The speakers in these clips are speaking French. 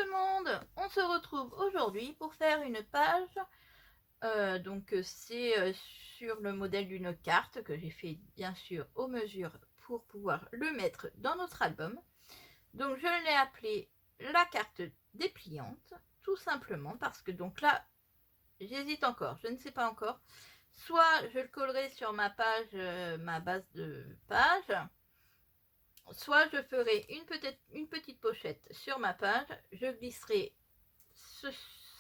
le monde, on se retrouve aujourd'hui pour faire une page, donc c'est sur le modèle d'une carte que j'ai fait bien sûr aux mesures pour pouvoir le mettre dans notre album. Donc je l'ai appelé la carte dépliante, tout simplement parce que donc là, j'hésite encore, je ne sais pas encore, soit je le collerai sur ma page, ma base de page, soit je ferai une petite pochette sur ma page, je glisserai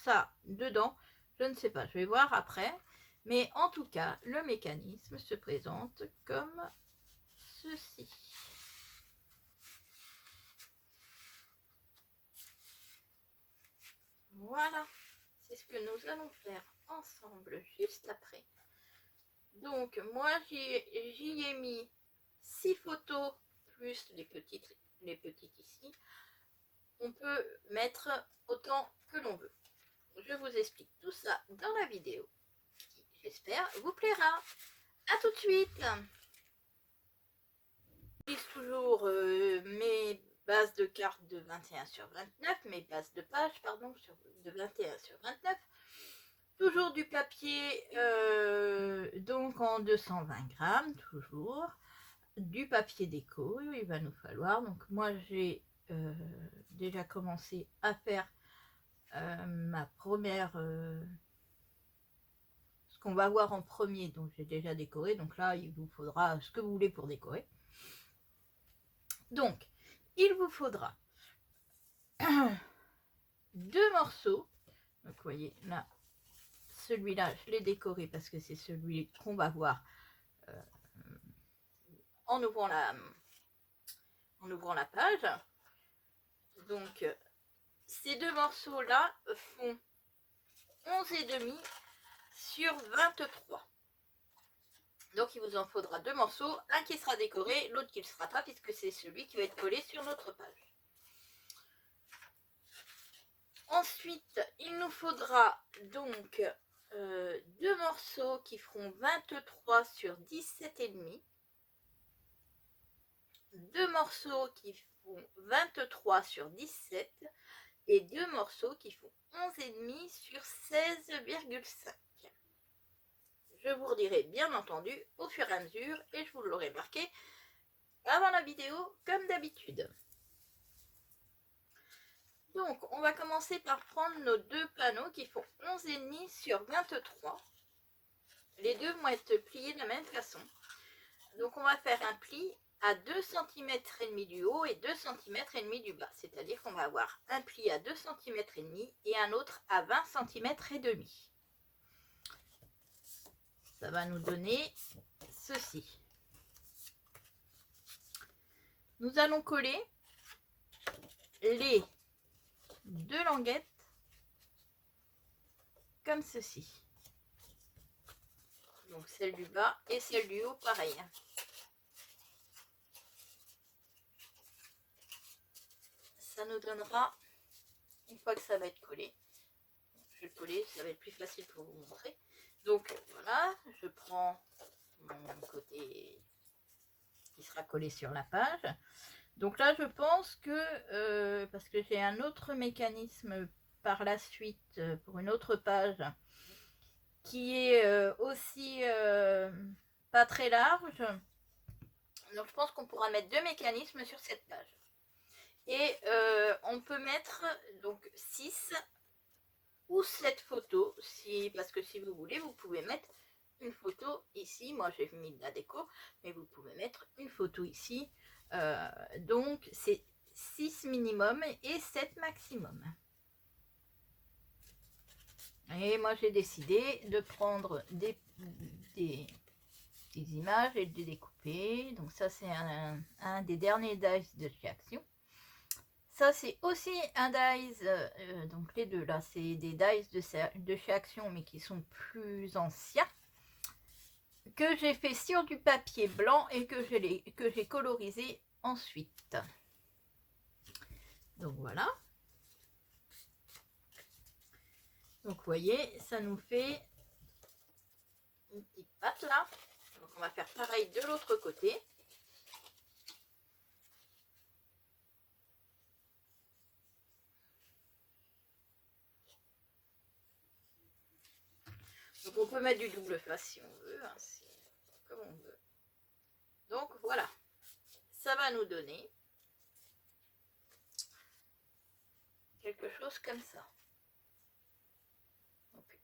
ça dedans, je ne sais pas, je vais voir après, mais en tout cas le mécanisme se présente comme ceci. Voilà, c'est ce que nous allons faire ensemble juste après. Donc moi j'y ai mis 6 photos plus les petites ici. On peut mettre autant que l'on veut. Je vous explique tout ça dans la vidéo qui, j'espère, vous plaira. A tout de suite. J'utilise toujours mes bases de cartes de 21 sur 29, mes bases de pages, pardon, de 21 sur 29. Toujours du papier, donc en 220 grammes, toujours. Du papier déco, il va nous falloir. Donc moi j'ai déjà commencé à faire ma première, ce qu'on va voir en premier, donc j'ai déjà décoré. Donc là il vous faudra ce que vous voulez pour décorer. Donc il vous faudra 2 morceaux. Donc vous voyez là, celui-là je l'ai décoré parce que c'est celui qu'on va voir en ouvrant la page. Donc ces 2 morceaux là font 11,5 sur 23. Donc il vous en faudra 2 morceaux, un qui sera décoré, l'autre qui ne sera pas, puisque c'est celui qui va être collé sur notre page. Ensuite, il nous faudra donc 2 morceaux qui feront 23 sur 17,5. 2 morceaux qui font 23 sur 17 et 2 morceaux qui font 11,5 sur 16,5. Je vous redirai bien entendu au fur et à mesure et je vous l'aurai marqué avant la vidéo comme d'habitude. Donc on va commencer par prendre nos 2 panneaux qui font 11,5 sur 23. Les deux vont être pliés de la même façon. Donc on va faire un pli à 2 cm et demi du haut et 2 cm et demi du bas. C'est-à-dire qu'on va avoir un pli à 2 cm et demi et un autre à 20 cm et demi. Ça va nous donner ceci. Nous allons coller les 2 languettes comme ceci. Donc celle du bas et celle du haut pareil. Ça nous donnera, une fois que ça va être collé, je vais le coller, ça va être plus facile pour vous montrer. Donc voilà, je prends mon côté qui sera collé sur la page. Donc là je pense que, parce que j'ai un autre mécanisme par la suite pour une autre page qui est aussi pas très large, donc je pense qu'on pourra mettre 2 mécanismes sur cette page. Et on peut mettre donc 6 ou 7 photos, parce que si vous voulez, vous pouvez mettre une photo ici. Moi j'ai mis de la déco, mais vous pouvez mettre une photo ici. Donc c'est 6 minimum et 7 maximum. Et moi j'ai décidé de prendre des images et de les découper. Donc ça c'est un des derniers dies de chez Action. Ça c'est aussi un dies, donc les deux là c'est des dies de chez Action mais qui sont plus anciens, que j'ai fait sur du papier blanc et que j'ai colorisé ensuite. Donc voilà. Donc vous voyez, ça nous fait une petite patte là. Donc on va faire pareil de l'autre côté. Donc on peut mettre du double face si on veut, hein, comme on veut. Donc voilà, ça va nous donner quelque chose comme ça. Donc,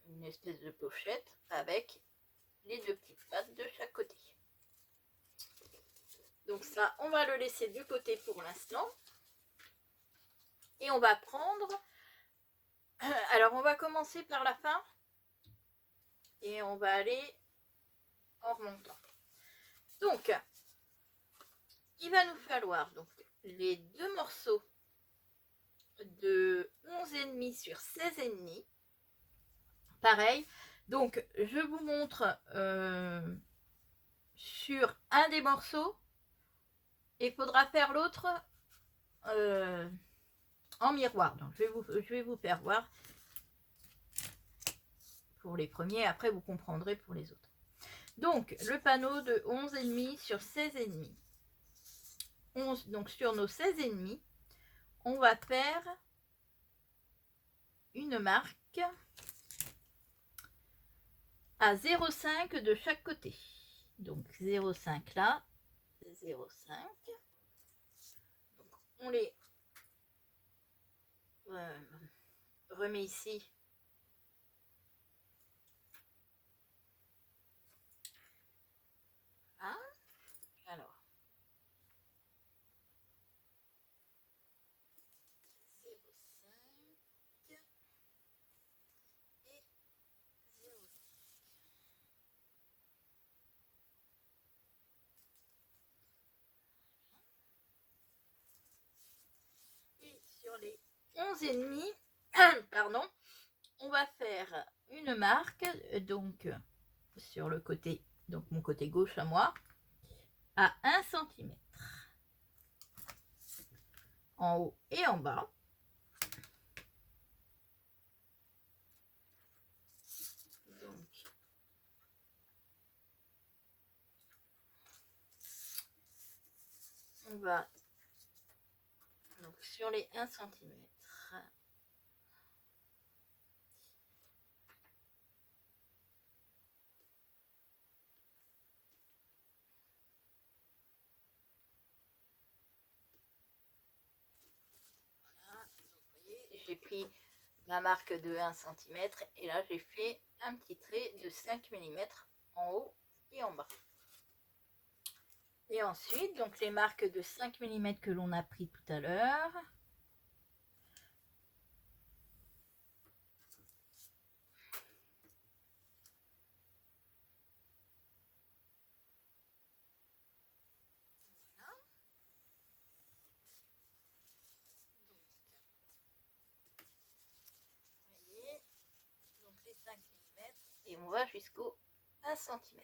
une espèce de pochette avec les deux petites pattes de chaque côté. Donc ça, on va le laisser de côté pour l'instant. Et on va prendre... Alors on va commencer par la fin. Et on va aller en remontant. Donc, il va nous falloir donc les deux morceaux de 11,5 sur 16,5. Pareil. Donc, je vous montre sur un des morceaux. Il faudra faire l'autre en miroir. Donc, je vais vous faire voir pour les premiers. Après, vous comprendrez pour les autres. Donc, le panneau de 11,5 sur 16,5. 11, donc, sur nos 16,5, on va faire une marque à 0,5 de chaque côté. Donc, 0,5 là, 0,5. Donc, on les remet ici. Hein? Alors, 0,5 et 0,5. Et sur les 11,5, pardon, on va faire une marque, donc sur le côté, donc mon côté gauche à moi, à 1 cm. En haut et en bas. Donc, on va donc sur les 1 cm. J'ai pris ma marque de 1 cm et là j'ai fait un petit trait de 5 mm en haut et en bas. Et ensuite, donc les marques de 5 mm que l'on a pris tout à l'heure. Donc les 5 mm et on va jusqu'au 1 cm.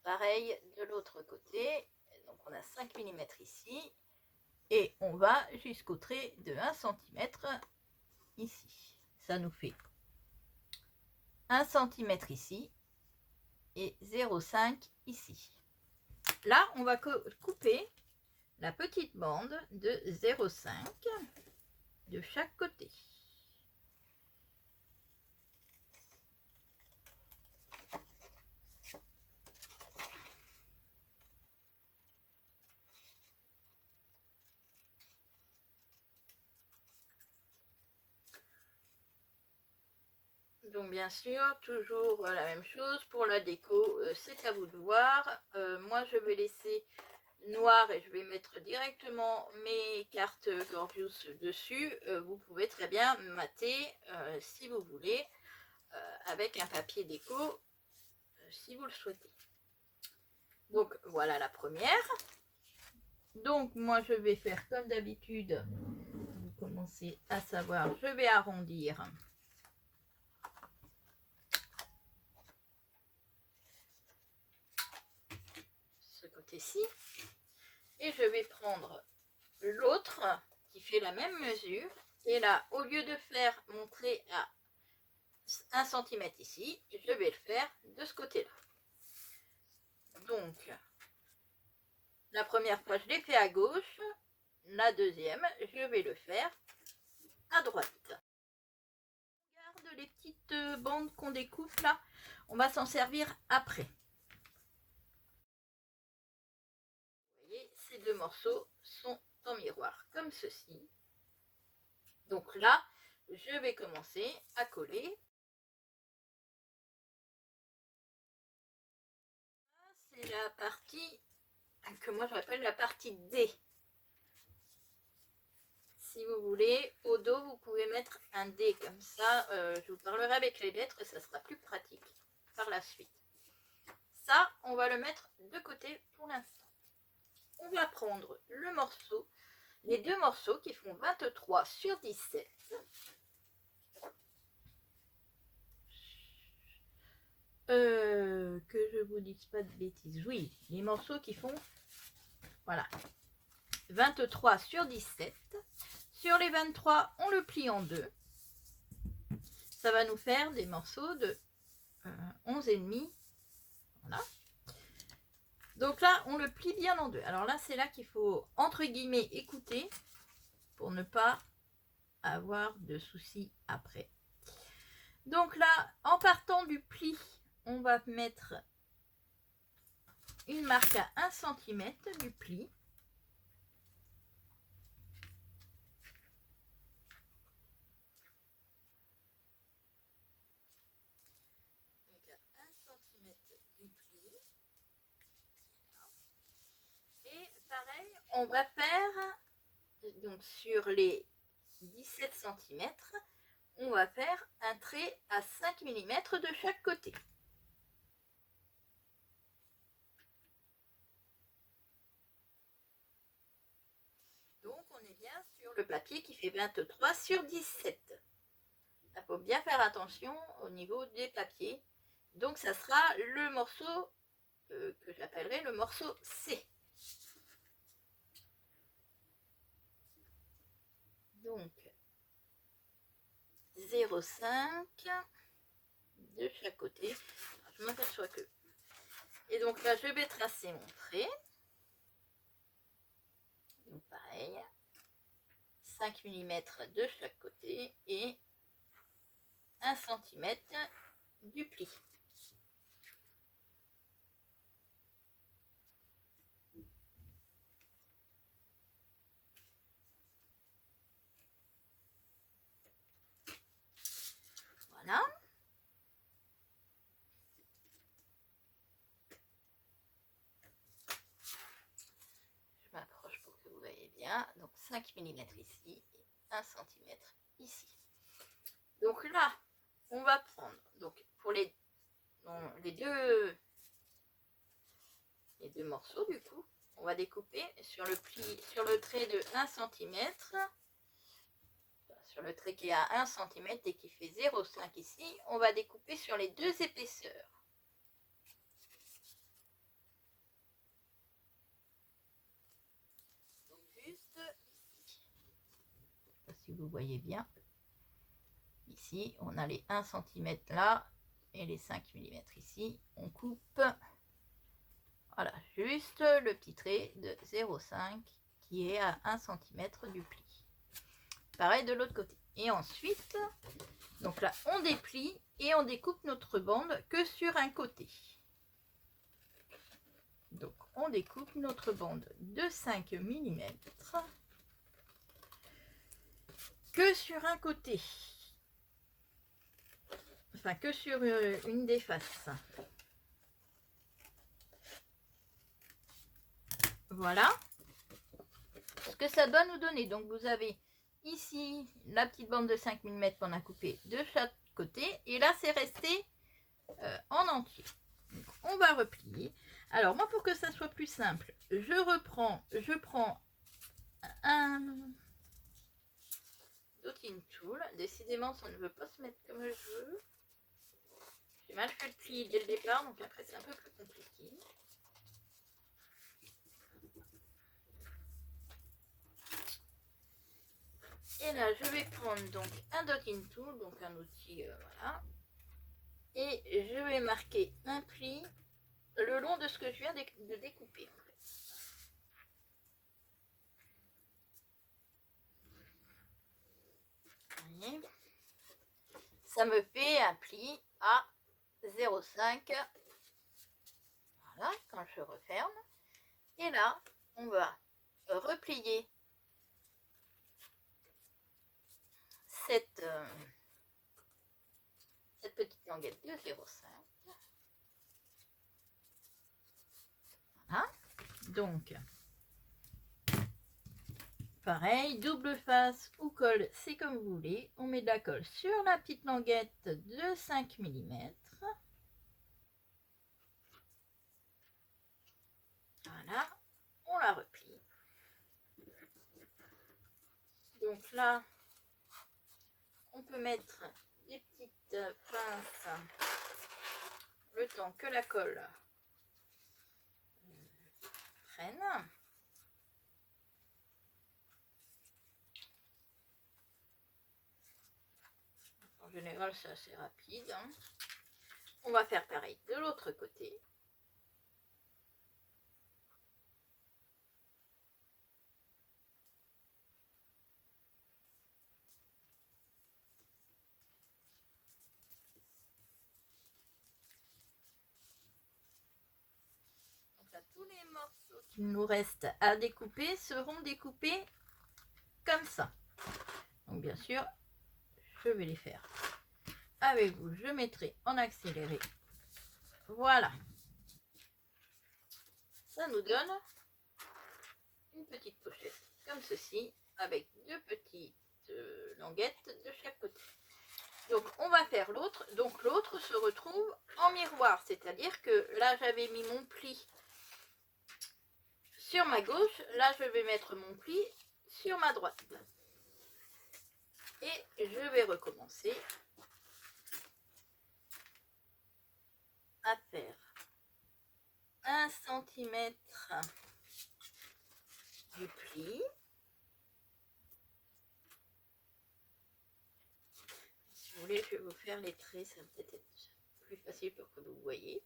Pareil de l'autre côté, donc on a 5 mm ici et on va jusqu'au trait de 1 cm ici. Ça nous fait 1 cm ici et 0,5 ici. Là, on va couper la petite bande de 0,5 de chaque côté. Donc bien sûr, toujours la même chose pour la déco, c'est à vous de voir. Moi je vais laisser noir et je vais mettre directement mes cartes Gorgius dessus. Vous pouvez très bien mater si vous voulez avec un papier déco si vous le souhaitez. Donc voilà la première. Donc moi je vais faire comme d'habitude, vous commencez à savoir, je vais arrondir ce côté-ci et je vais prendre l'autre qui fait la même mesure et là au lieu de faire mon trait à 1 cm ici, je vais le faire de ce côté là. Donc la première fois je l'ai fait à gauche, la deuxième je vais le faire à droite. On garde les petites bandes qu'on découpe là, on va s'en servir après. Vous voyez, ces deux morceaux sont en miroir, comme ceci. Donc là, je vais commencer à coller. C'est la partie que moi je rappelle la partie D. Si vous voulez, au dos, vous pouvez mettre un D comme ça. Je vous parlerai avec les lettres, ça sera plus pratique par la suite. Ça, on va le mettre de côté pour l'instant. On va prendre le morceau, les deux morceaux qui font 23 sur 17. Que je vous dise pas de bêtises. Oui, les morceaux qui font, voilà, 23 sur 17. Sur les 23, on le plie en deux. Ça va nous faire des morceaux de 11,5. Voilà. Donc là, on le plie bien en deux. Alors là, c'est là qu'il faut, entre guillemets, écouter pour ne pas avoir de soucis après. Donc là, en partant du pli, on va mettre une marque à 1 cm du pli. Donc à 1 cm du pli. Et pareil, on va faire, donc sur les 17 cm, on va faire un trait à 5 mm de chaque côté. Donc on est bien sur le papier qui fait 23 sur 17. Il faut bien faire attention au niveau des papiers. Donc ça sera le morceau que j'appellerai le morceau C. Donc 0,5 de chaque côté. Alors, je m'aperçois que. Et donc là, je vais tracer mon trait. Donc pareil, 5 mm de chaque côté et 1 cm du pli. Voilà. Je m'approche pour que vous voyez bien. Donc 5 mm ici et 1 cm ici. Donc là, on va prendre, donc pour les deux morceaux du coup, on va découper sur le pli, sur le trait de 1 cm, sur le trait qui est à 1 cm et qui fait 0,5 ici, on va découper sur les deux épaisseurs. Donc juste ici, je ne sais pas si vous voyez bien, ici on a les 1 cm là et les 5 mm ici, on coupe. Voilà, juste le petit trait de 0,5 qui est à 1 cm du pli. Pareil de l'autre côté. Et ensuite, donc là, on déplie et on découpe notre bande que sur un côté. Donc, on découpe notre bande de 5 mm que sur un côté. Enfin, que sur une des faces. Voilà ce que ça doit nous donner. Donc vous avez ici la petite bande de 5 mm qu'on a coupée de chaque côté. Et là, c'est resté en entier. Donc, on va replier. Alors moi, pour que ça soit plus simple, je prends un dotting tool. Décidément, ça ne veut pas se mettre comme je veux. J'ai mal fait le pli dès le départ, donc après c'est un peu plus compliqué. Et là, je vais prendre donc un dotting tool, donc un outil, voilà. Et je vais marquer un pli le long de ce que je viens de découper. En fait. Vous voyez, ça me fait un pli à 0,5. Voilà, quand je referme. Et là, on va replier cette petite languette de 0,5. Voilà. Donc, pareil, double face ou colle, c'est comme vous voulez. On met de la colle sur la petite languette de 5 mm. Voilà, on la replie. Donc là, on peut mettre des petites pinces le temps que la colle prenne. En général, c'est assez rapide. Hein. On va faire pareil de l'autre côté. Donc là, tous les morceaux qu'il nous reste à découper seront découpés comme ça. Donc bien sûr, je vais les faire avec vous. Je mettrai en accéléré. Voilà. Ça nous donne une petite pochette comme ceci avec deux petites languettes de chaque côté. Donc on va faire l'autre. Donc l'autre se retrouve en miroir, c'est-à-dire que là j'avais mis mon pli sur ma gauche, là je vais mettre mon pli sur ma droite. Et je vais recommencer à faire 1 cm du pli. Si vous voulez, je vais vous faire les traits, ça va peut-être être plus facile pour que vous voyez.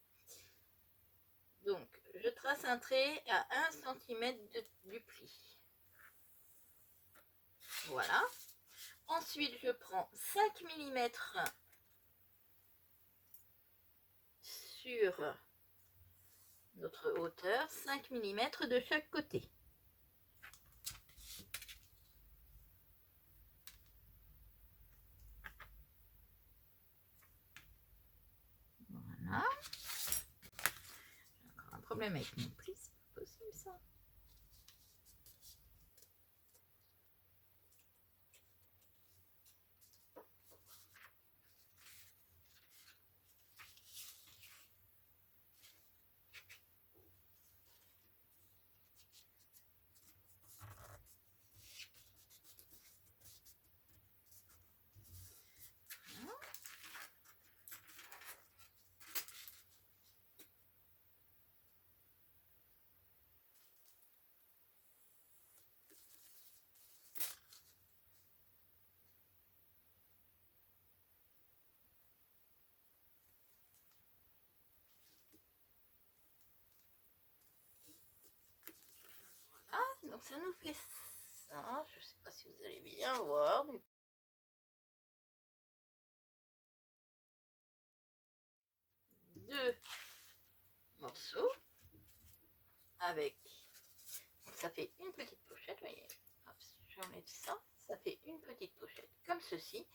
Donc, je trace un trait à 1 cm du pli. Voilà. Ensuite, je prends 5 mm sur notre hauteur, 5 mm de chaque côté. Voilà. J'ai encore un problème avec mon pli, c'est pas possible ça. Donc ça nous fait ça, je sais pas si vous allez bien voir. Deux morceaux avec, ça fait une petite pochette, voyez, j'enlève ça, ça fait une petite pochette comme ceci,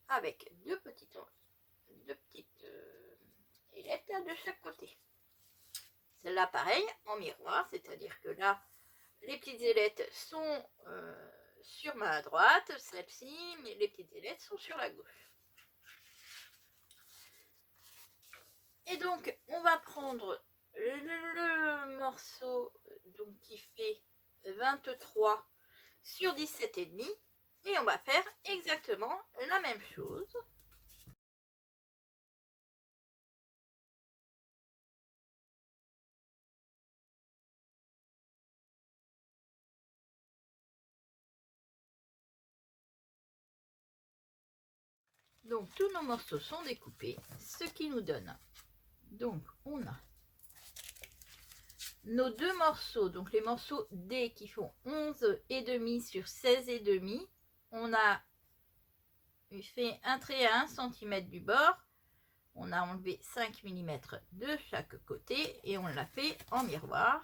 avec deux petites ailettes de chaque côté. Celle-là pareil, en miroir, c'est-à-dire que là, les petites ailettes sont sur ma droite, celle-ci, mais les petites ailettes sont sur la gauche. Et donc, on va prendre le morceau donc, qui fait 23 sur 17,5 et on va faire exactement la même chose. Donc, tous nos morceaux sont découpés, ce qui nous donne. Donc, on a nos deux morceaux, donc les morceaux D qui font 11,5 sur 16,5. On a il fait un trait à 1 cm du bord. On a enlevé 5 mm de chaque côté et on l'a fait en miroir.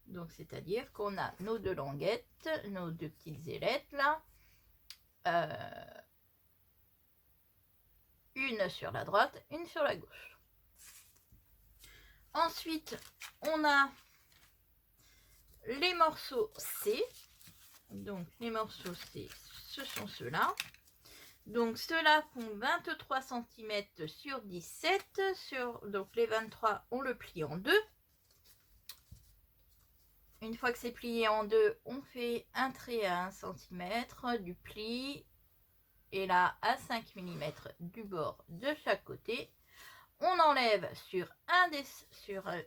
Donc c'est-à-dire qu'on a nos deux languettes, nos deux petites ailettes là. Une sur la droite, une sur la gauche. Ensuite, on a les morceaux C. Donc les morceaux C, ce sont ceux-là. Donc ceux-là font 23 cm sur 17. Donc les 23, on le plie en deux. Une fois que c'est plié en deux, on fait un trait à 1 cm du pli. Et là, à 5 mm du bord de chaque côté. On enlève sur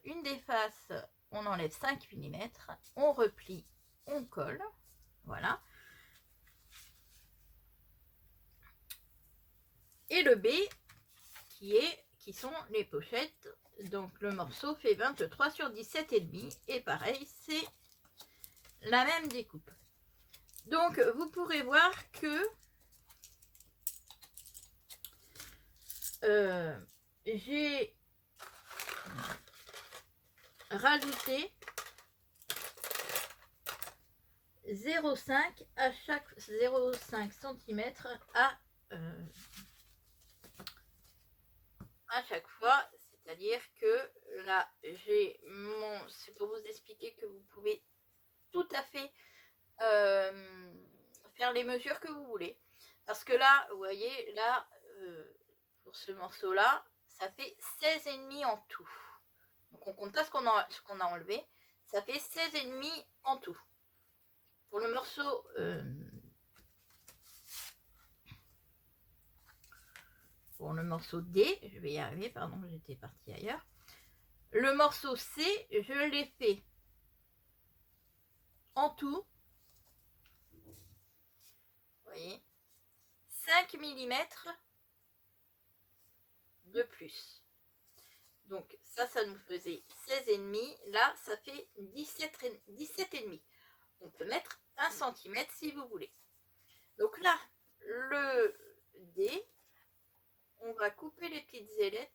une des faces, on enlève 5 mm. On replie, on colle. Voilà. Et le B, qui sont les pochettes. Donc le morceau fait 23 sur 17,5. Et pareil, c'est la même découpe. Donc vous pourrez voir que j'ai rajouté 0,5 à chaque 0,5 cm à chaque fois, c'est-à-dire que là j'ai mon, c'est pour vous expliquer que vous pouvez tout à fait faire les mesures que vous voulez, parce que là vous voyez là pour ce morceau là ça fait 16,5 en tout. Donc on compte pas ce qu'on a enlevé, ça fait 16,5 en tout. Pour le morceau D, je vais y arriver, pardon, j'étais partie ailleurs. Le morceau C, je l'ai fait en tout, vous voyez, 5 mm de plus. Donc ça nous faisait 16,5. Là, ça fait 17,5. On peut mettre 1 cm si vous voulez. Donc là, le D, on va couper les petites ailettes.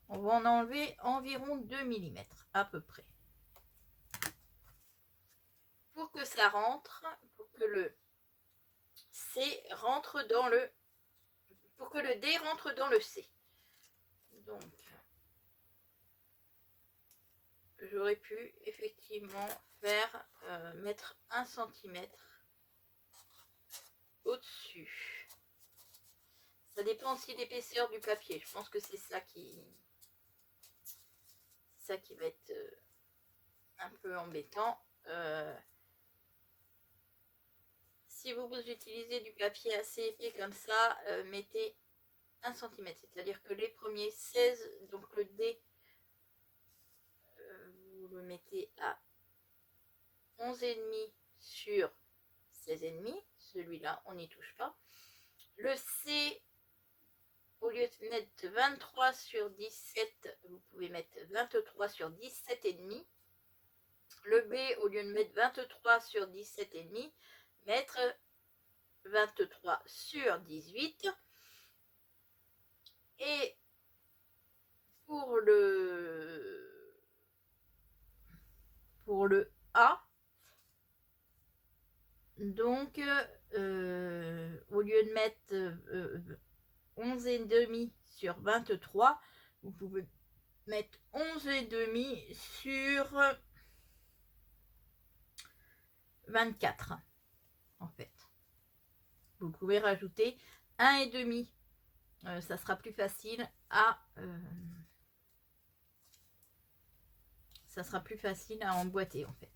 On va en enlever environ 2 mm à peu près. Pour que ça rentre, pour que le C rentre dans le... Pour que le D rentre dans le C. Donc, j'aurais pu effectivement faire mettre 1 cm au-dessus. Ça dépend aussi de l'épaisseur du papier. Je pense que c'est ça qui va être un peu embêtant. Si vous utilisez du papier assez épais comme ça, mettez 1 cm. C'est-à-dire que les premiers 16, donc le D, vous le mettez à 11,5 sur 16,5. Celui-là, on n'y touche pas. Le C, au lieu de mettre 23 sur 17, vous pouvez mettre 23 sur 17,5. Le B, au lieu de mettre 23 sur 17,5, mettre 23 sur 18. Et pour le A, donc au lieu de mettre 11,5 sur 23, vous pouvez mettre 11,5 sur 24 en fait. Vous pouvez rajouter 1,5. Ça sera plus facile à emboîter en fait.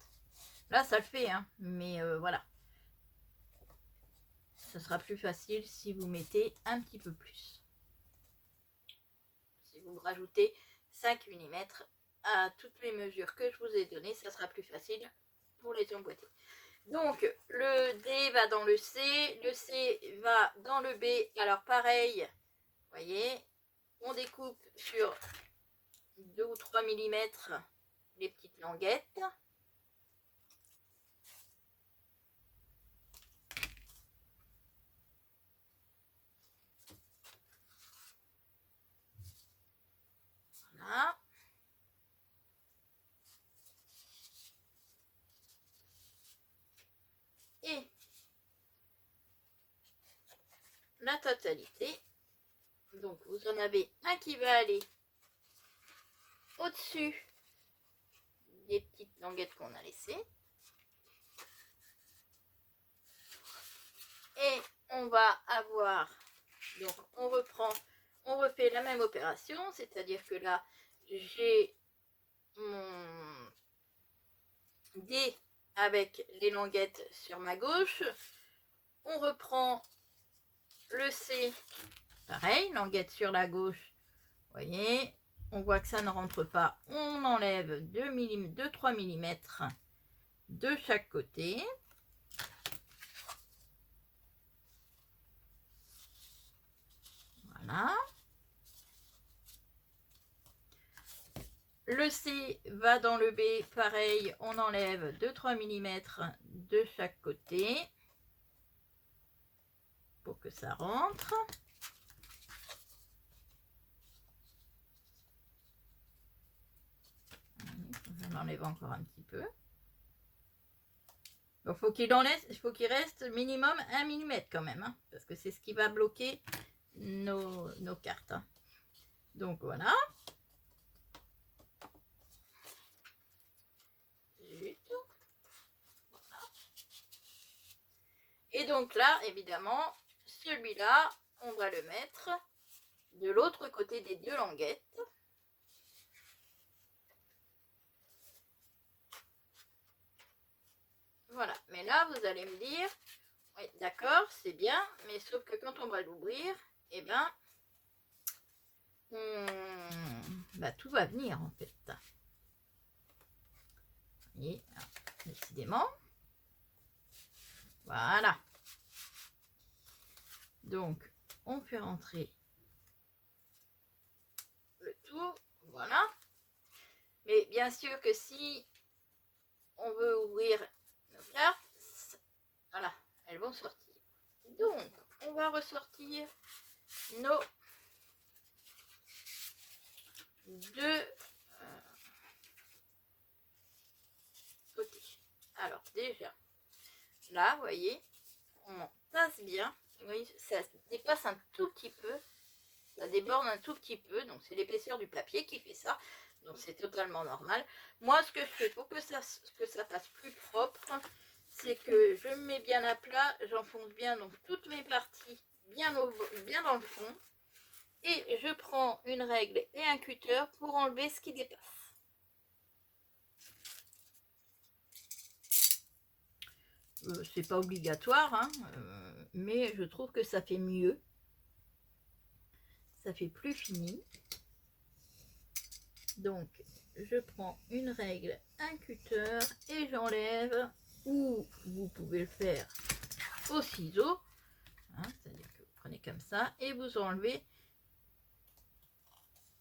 Là ça le fait hein, mais voilà, ça sera plus facile si vous mettez un petit peu plus, si vous rajoutez 5 mm à toutes les mesures que je vous ai données, ça sera plus facile pour les emboîter. Donc le D va dans le C va dans le B. Alors pareil, vous voyez, on découpe sur 2 ou 3 mm les petites languettes. la totalité. Donc vous en avez un qui va aller au-dessus des petites languettes qu'on a laissées. Et on va avoir, donc on refait la même opération, c'est-à-dire que là j'ai mon dé avec les languettes sur ma gauche. On reprend le C, pareil, languette sur la gauche, vous voyez, on voit que ça ne rentre pas, on enlève 2-3 mm de chaque côté. Voilà. Le C va dans le B, pareil, on enlève 2-3 mm de chaque côté pour que ça rentre. On enlève encore un petit peu. Donc faut qu'il reste minimum 1 mm quand même, hein, parce que c'est ce qui va bloquer nos cartes. Hein. Donc voilà. Et donc là, évidemment, celui-là, on va le mettre de l'autre côté des deux languettes. Voilà, mais là, vous allez me dire, oui, d'accord, c'est bien, mais sauf que quand on va l'ouvrir, eh ben, tout va venir en fait. Et, décidément. Voilà. Donc, on fait rentrer le tout. Voilà. Mais bien sûr que si on veut ouvrir nos cartes, voilà, elles vont sortir. Donc, on va ressortir nos deux côtés. Alors, déjà, là, vous voyez, on passe bien. Vous voyez, ça dépasse un tout petit peu. Ça déborde un tout petit peu. Donc, c'est l'épaisseur du papier qui fait ça. Donc, c'est totalement normal. Moi, ce que je fais pour que ça fasse plus propre, c'est que je me mets bien à plat. J'enfonce bien donc toutes mes parties bien dans le fond. Et je prends une règle et un cutter pour enlever ce qui dépasse. C'est pas obligatoire, hein, mais je trouve que ça fait mieux. Ça fait plus fini. Donc, je prends une règle, un cutter et j'enlève, ou vous pouvez le faire au ciseau, hein, c'est-à-dire que vous prenez comme ça et vous enlevez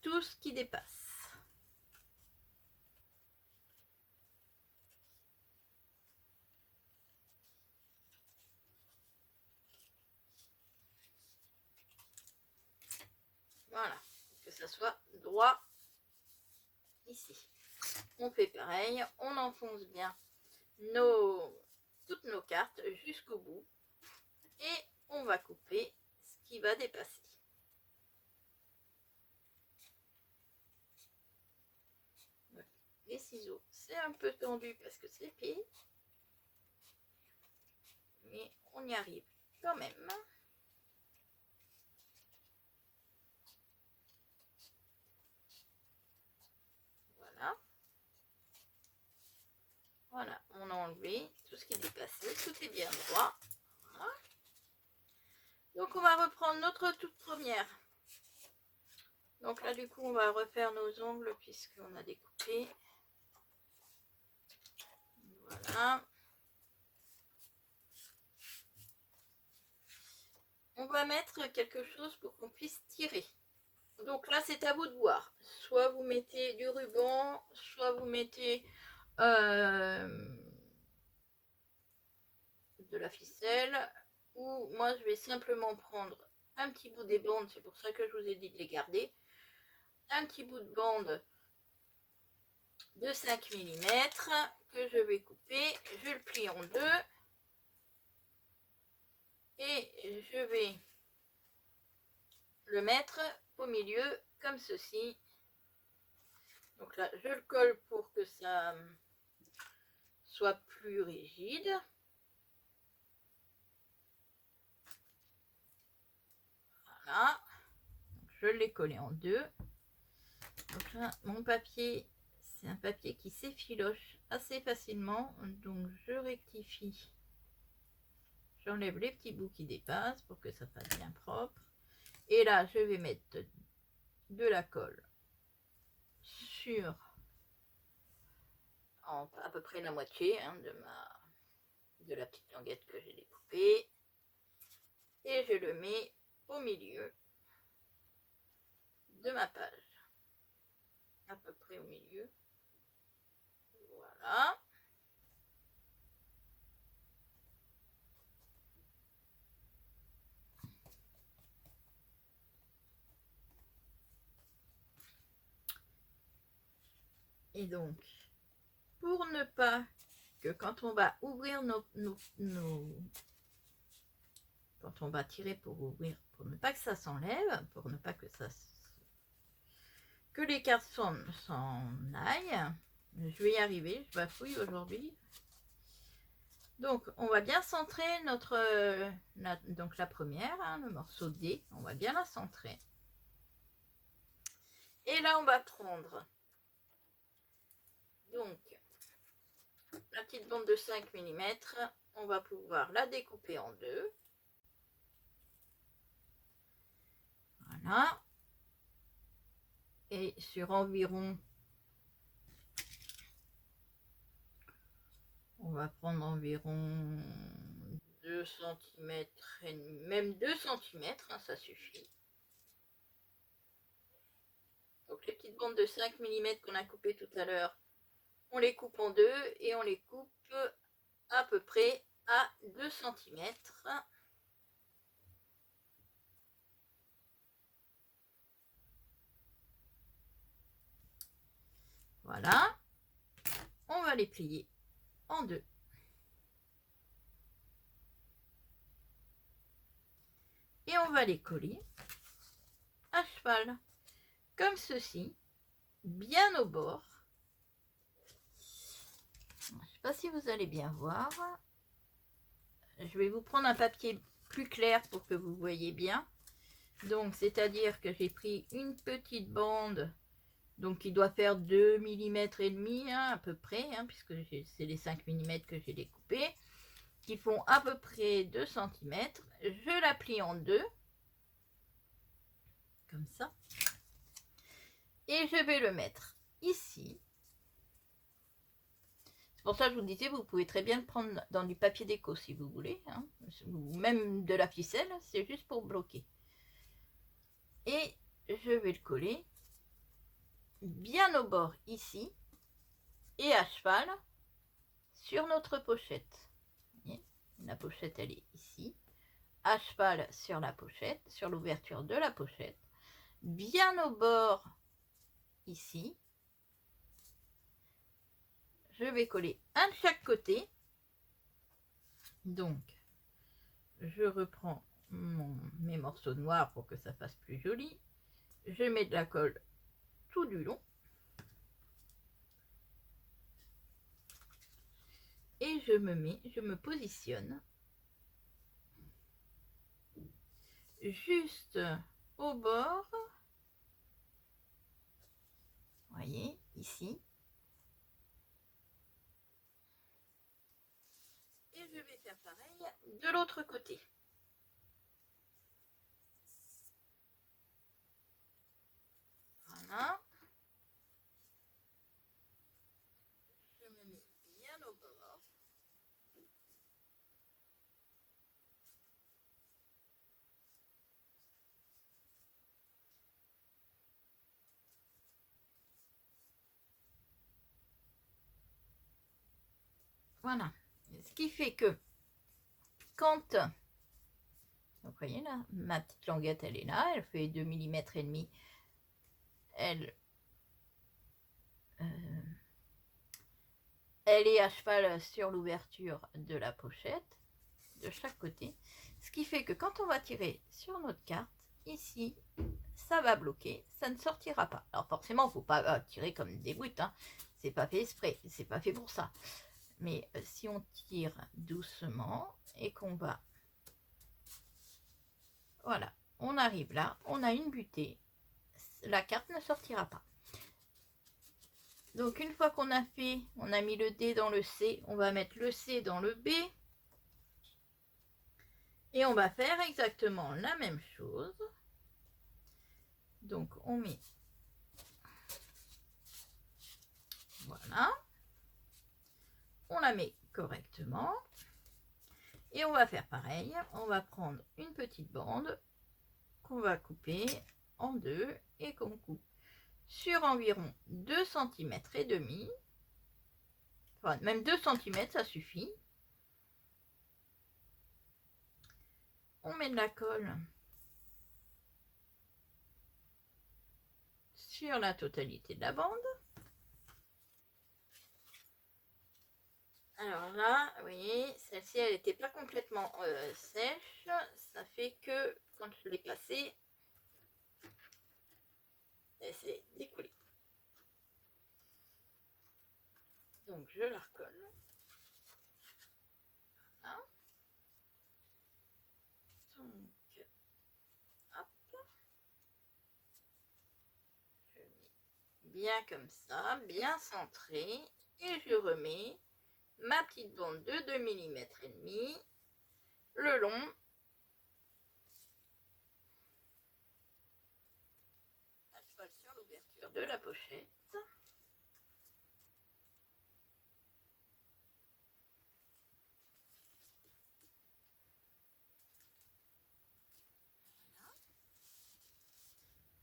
tout ce qui dépasse. Voilà, que ça soit droit ici. On fait pareil, on enfonce bien toutes nos cartes jusqu'au bout et on va couper ce qui va dépasser. Les ciseaux, c'est un peu tendu parce que c'est épais, mais on y arrive quand même. Voilà, on a enlevé tout ce qui est dépassé, tout est bien droit. Voilà. Donc on va reprendre notre toute première. Donc là du coup on va refaire nos ongles puisqu'on a découpé. Voilà. On va mettre quelque chose pour qu'on puisse tirer. Donc là c'est à vous de voir. Soit vous mettez du ruban, soit vous mettez de la ficelle, ou moi je vais simplement prendre un petit bout des bandes, c'est pour ça que je vous ai dit de les garder, un petit bout de bande de 5 mm que je vais couper, je le plie en deux et je vais le mettre au milieu comme ceci. Donc là, je le colle pour que ça soit plus rigide. Voilà. Donc, je l'ai collé en deux. Donc là, mon papier, c'est un papier qui s'effiloche assez facilement. Donc je rectifie. J'enlève les petits bouts qui dépassent pour que ça fasse bien propre. Et là, je vais mettre de la colle sur à peu près la moitié de la petite languette que j'ai découpée. Et je le mets au milieu de ma page. À peu près au milieu. Voilà. Et donc, pour ne pas que quand on va ouvrir quand on va tirer pour ouvrir, pour ne pas que ça s'enlève, pour ne pas que que les cartes s'en aillent, je vais y arriver, je bafouille aujourd'hui. Donc, on va bien centrer donc la première, hein, le morceau D, on va bien la centrer. Et là, on va prendre donc la petite bande de 5 mm, on va pouvoir la découper en deux. Voilà. Et sur environ, on va prendre environ 2 cm, même 2 cm, hein, ça suffit. Donc les petites bandes de 5 mm qu'on a coupées tout à l'heure, on les coupe en deux et on les coupe à peu près à 2 cm. Voilà. On va les plier en deux. Et on va les coller à cheval, comme ceci, bien au bord. Je ne sais pas si vous allez bien voir. Je vais vous prendre un papier plus clair pour que vous voyez bien. Donc, c'est-à-dire que j'ai pris une petite bande, donc qui doit faire 2 mm et demi, hein, à peu près, hein, puisque c'est les 5 mm que j'ai découpés, qui font à peu près 2 cm. Je la plie en deux, comme ça. Et je vais le mettre ici. C'est pour ça que je vous disais, vous pouvez très bien le prendre dans du papier déco si vous voulez, hein, ou même de la ficelle, c'est juste pour bloquer. Et je vais le coller bien au bord ici et à cheval sur notre pochette. Voyez, la pochette elle est ici, à cheval sur la pochette, sur l'ouverture de la pochette, bien au bord ici. Je vais coller un de chaque côté. Donc je reprends mes morceaux noirs pour que ça fasse plus joli. Je mets de la colle tout du long. Et je me positionne juste au bord. Voyez, ici. Et je vais faire pareil de l'autre côté. Voilà. Je me mets bien au bord. Voilà. Ce qui fait que quand, vous voyez là, ma petite languette elle est là, elle fait 2 mm et demi. Elle est à cheval sur l'ouverture de la pochette, de chaque côté. Ce qui fait que quand on va tirer sur notre carte, ici, ça va bloquer, ça ne sortira pas. Alors forcément, il ne faut pas tirer comme des brutes, hein. C'est pas fait exprès, c'est pas fait pour ça. Mais si on tire doucement et qu'on va... Voilà, on arrive là, on a une butée. La carte ne sortira pas. Donc une fois qu'on a fait, on a mis le D dans le C, on va mettre le C dans le B. Et on va faire exactement la même chose. Donc on met... Voilà. On la met correctement. Et on va faire pareil. On va prendre une petite bande qu'on va couper en deux et qu'on coupe sur environ 2 cm et demi. Enfin, même 2 cm, ça suffit. On met de la colle sur la totalité de la bande. Alors là, vous voyez, celle-ci, elle n'était pas complètement sèche. Ça fait que quand je l'ai passée, elle s'est décollée. Donc je la recolle. Voilà. Donc, hop. Je mets bien comme ça, bien centré. Et je remets ma petite bande de 2 mm et demi le long sur l'ouverture de la pochette. Voilà.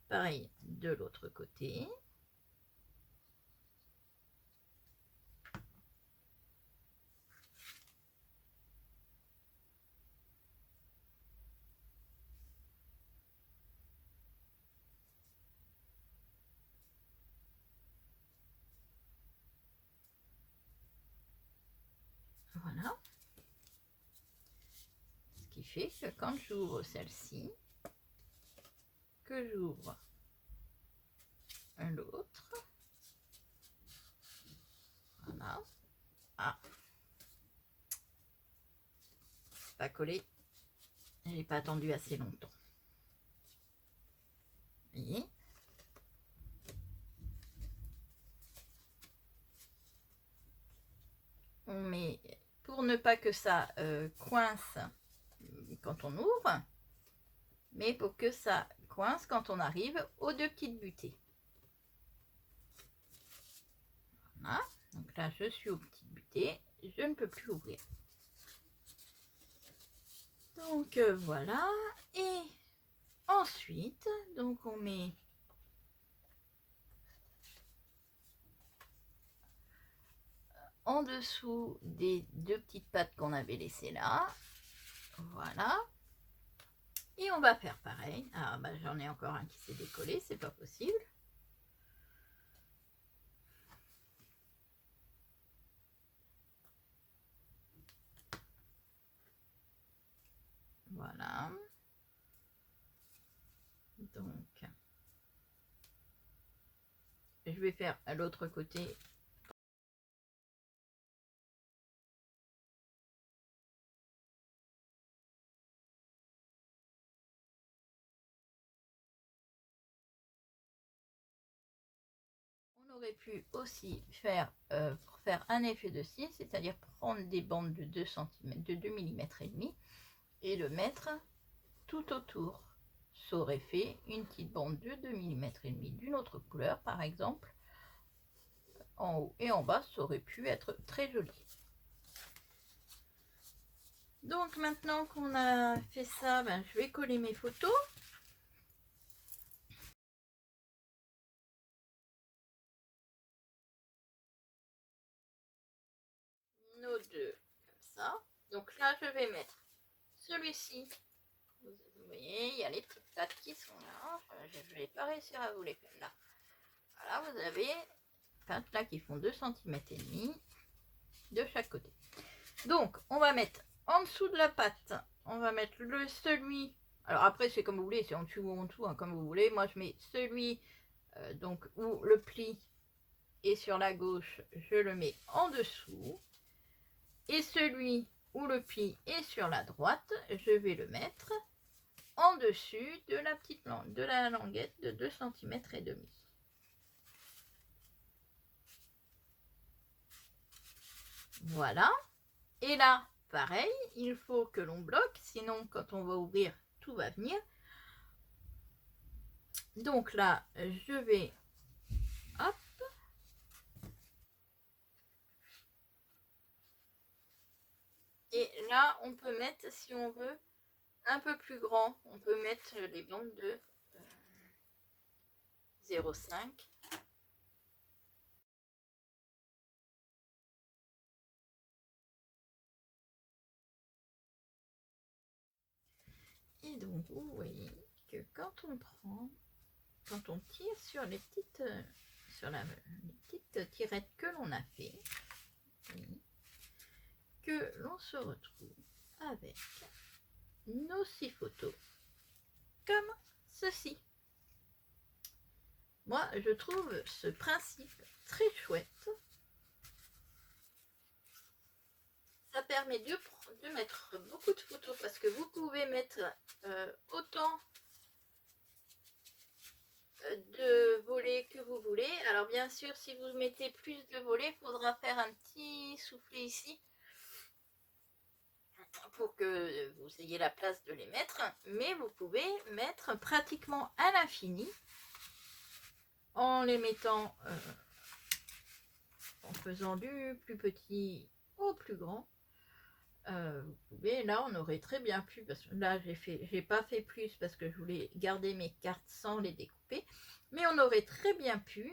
Pareil de l'autre côté. Voilà. Ce qui fait que quand j'ouvre celle-ci, que j'ouvre l'autre, voilà. Ah, pas collé. J'ai pas attendu assez longtemps. Vous voyez? On met, pour ne pas que ça coince quand on ouvre, mais pour que ça coince quand on arrive aux 2 petites butées. Voilà. Donc là, je suis aux petites butées, je ne peux plus ouvrir. Donc voilà. Et ensuite, donc on met en dessous des 2 petites pattes qu'on avait laissées là. Voilà. Et on va faire pareil. Ah bah j'en ai encore un qui s'est décollé, c'est pas possible. Voilà. Donc, je vais faire à l'autre côté. On aurait pu aussi faire, pour faire un effet de cils, c'est-à-dire prendre des bandes de 2 cm, de 2 mm et demi et le mettre tout autour. Ça aurait fait une petite bande de 2 mm et demi d'une autre couleur, par exemple. En haut et en bas, ça aurait pu être très joli. Donc maintenant qu'on a fait ça, ben, je vais coller mes photos. Nos deux, comme ça. Donc là, je vais mettre celui-ci. Vous voyez, il y a les petites pattes qui sont là. Je ne vais pas réussir à vous les faire là. Voilà, vous avez pattes là qui font 2 cm et demi de chaque côté. Donc, on va mettre en dessous de la patte, on va mettre celui Alors après, c'est comme vous voulez, c'est en dessous ou en dessous, hein, comme vous voulez. Moi, je mets celui donc où le pli est sur la gauche, je le mets en dessous. Et celui où le pli est sur la droite, je vais le mettre en dessus de la petite langue, de la languette de 2 cm et demi. Voilà. Et là, pareil, il faut que l'on bloque, sinon quand on va ouvrir, tout va venir. Donc là, je vais, hop, et là, on peut mettre, si on veut, un peu plus grand, on peut mettre les bandes de 0,5. Et donc, vous voyez que quand on tire sur les petites, les petites tirettes que l'on a fait, que l'on se retrouve avec nos 6 photos comme ceci. Moi, je trouve ce principe très chouette. Ça permet de mettre beaucoup de photos parce que vous pouvez mettre autant de volets que vous voulez. Alors bien sûr, si vous mettez plus de volets, il faudra faire un petit soufflet ici pour que vous ayez la place de les mettre. Mais vous pouvez mettre pratiquement à l'infini en les mettant en faisant du plus petit au plus grand. Vous pouvez, là on aurait très bien pu, parce que là j'ai pas fait plus parce que je voulais garder mes cartes sans les découper, mais on aurait très bien pu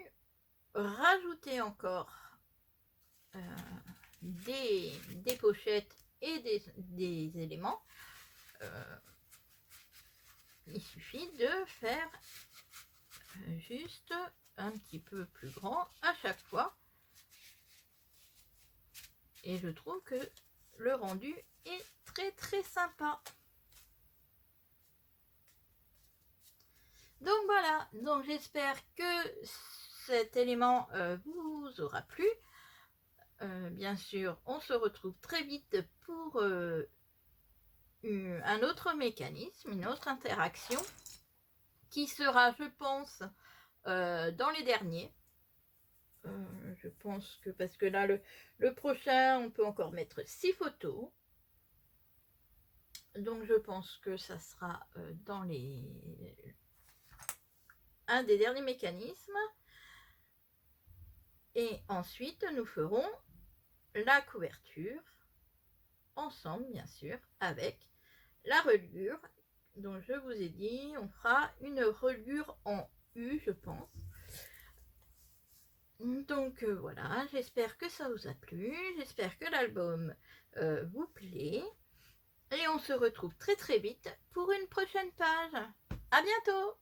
rajouter encore des pochettes et des éléments. Il suffit de faire juste un petit peu plus grand à chaque fois, et je trouve que le rendu est très très sympa. Donc voilà, donc j'espère que cet élément vous aura plu. Bien sûr, on se retrouve très vite pour un autre mécanisme, une autre interaction qui sera, je pense, dans les derniers. Je pense que, parce que là, le prochain, on peut encore mettre 6 photos. Donc je pense que ça sera dans un des derniers mécanismes. Et ensuite, nous ferons la couverture ensemble, bien sûr, avec la reliure. Donc je vous ai dit, on fera une reliure en U, je pense. Donc voilà, j'espère que ça vous a plu, j'espère que l'album vous plaît. Et on se retrouve très très vite pour une prochaine page. À bientôt!